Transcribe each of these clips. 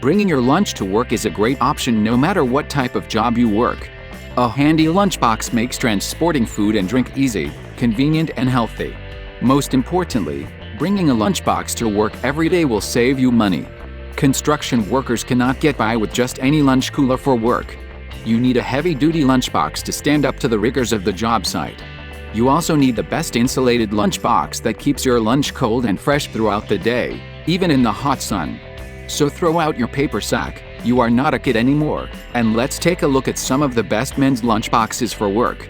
Bringing your lunch to work is a great option no matter what type of job you work. A handy lunchbox makes transporting food and drink easy, convenient, and healthy. Most importantly, bringing a lunchbox to work every day will save you money. Construction workers cannot get by with just any lunch cooler for work. You need a heavy-duty lunchbox to stand up to the rigors of the job site. You also need the best insulated lunchbox that keeps your lunch cold and fresh throughout the day, even in the hot sun. So throw out your paper sack, you are not a kid anymore, and let's take a look at some of the best men's lunchboxes for work.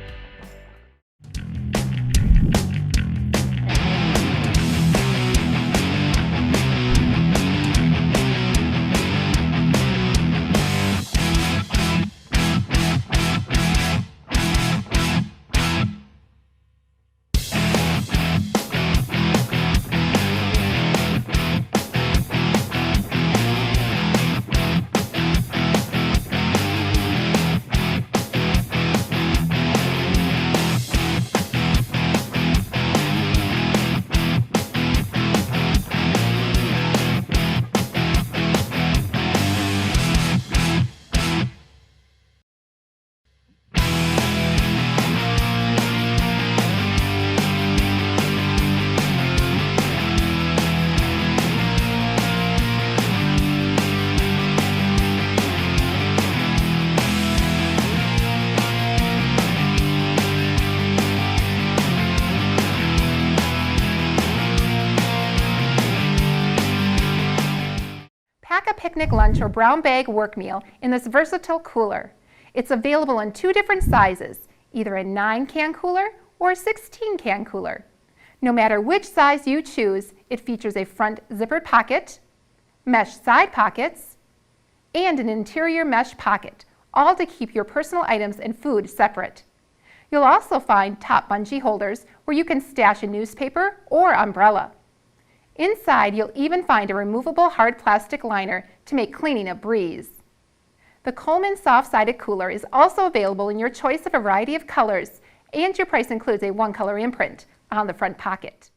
Pack a picnic lunch or brown bag work meal in this versatile cooler. It's available in 2 different sizes, either a 9-can cooler or a 16-can cooler. No matter which size you choose, it features a front zippered pocket, mesh side pockets, and an interior mesh pocket, all to keep your personal items and food separate. You'll also find top bungee holders where you can stash a newspaper or umbrella. Inside, you'll even find a removable hard plastic liner to make cleaning a breeze. The Coleman soft-sided cooler is also available in your choice of a variety of colors, and your price includes a 1-color imprint on the front pocket.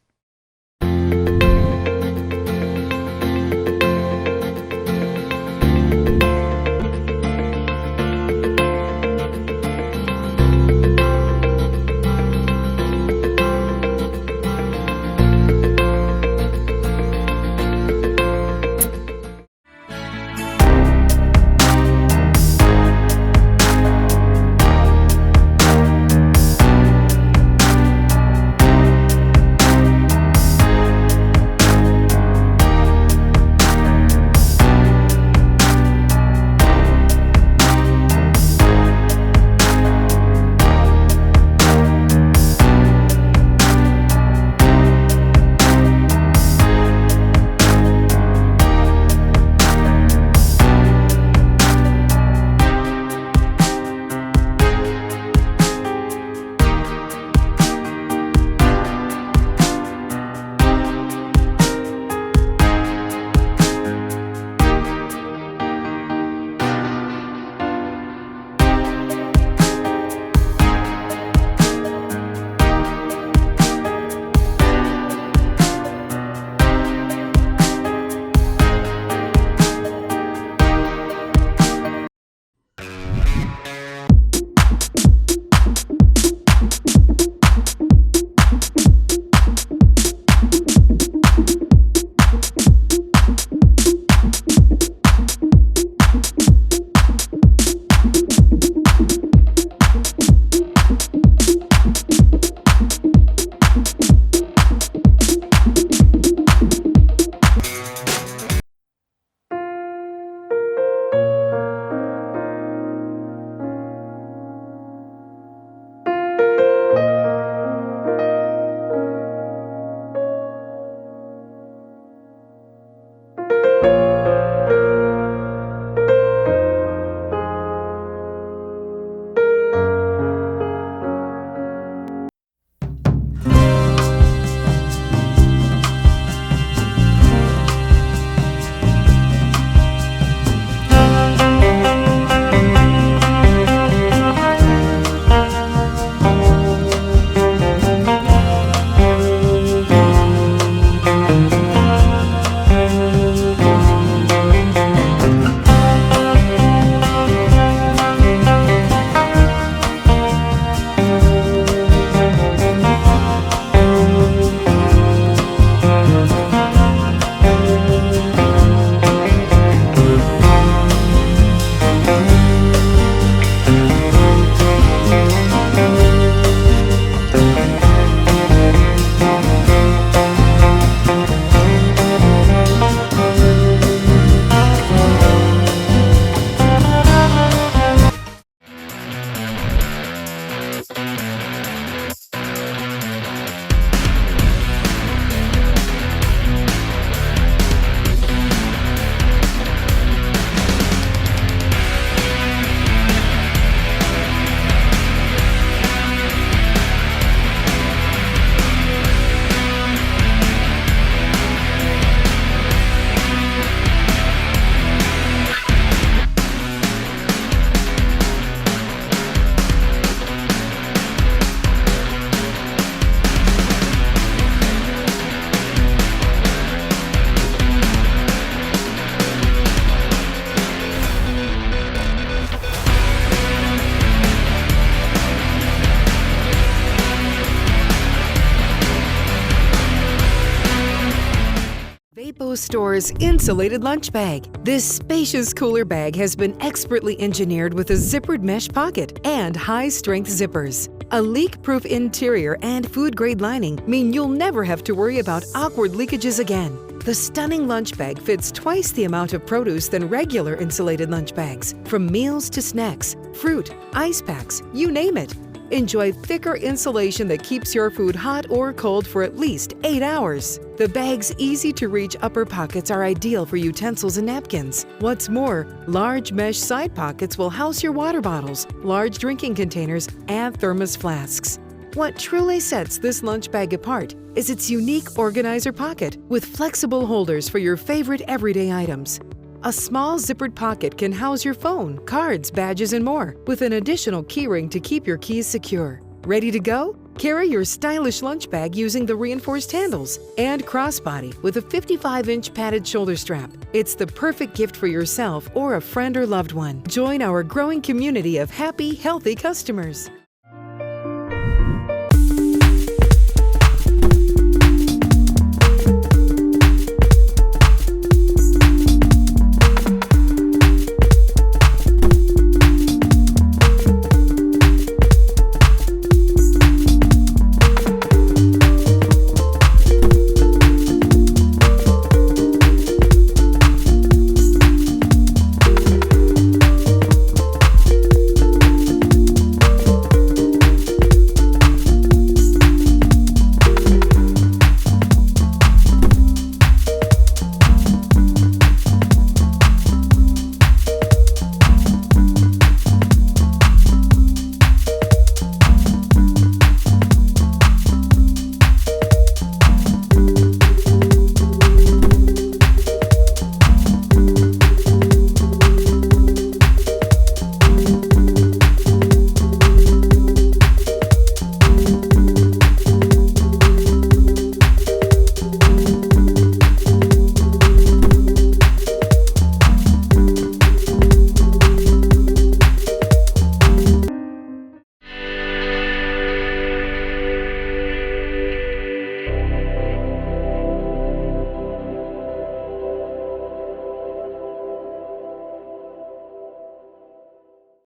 Vapos Store's Insulated Lunch Bag. This spacious cooler bag has been expertly engineered with a zippered mesh pocket and high-strength zippers. A leak-proof interior and food-grade lining mean you'll never have to worry about awkward leakages again. The stunning lunch bag fits twice the amount of produce than regular insulated lunch bags. From meals to snacks, fruit, ice packs, you name it. Enjoy thicker insulation that keeps your food hot or cold for at least 8 hours. The bag's easy-to-reach upper pockets are ideal for utensils and napkins. What's more, large mesh side pockets will house your water bottles, large drinking containers, and thermos flasks. What truly sets this lunch bag apart is its unique organizer pocket with flexible holders for your favorite everyday items. A small zippered pocket can house your phone, cards, badges, and more, with an additional keyring to keep your keys secure. Ready to go? Carry your stylish lunch bag using the reinforced handles and crossbody with a 55-inch padded shoulder strap. It's the perfect gift for yourself or a friend or loved one. Join our growing community of happy, healthy customers.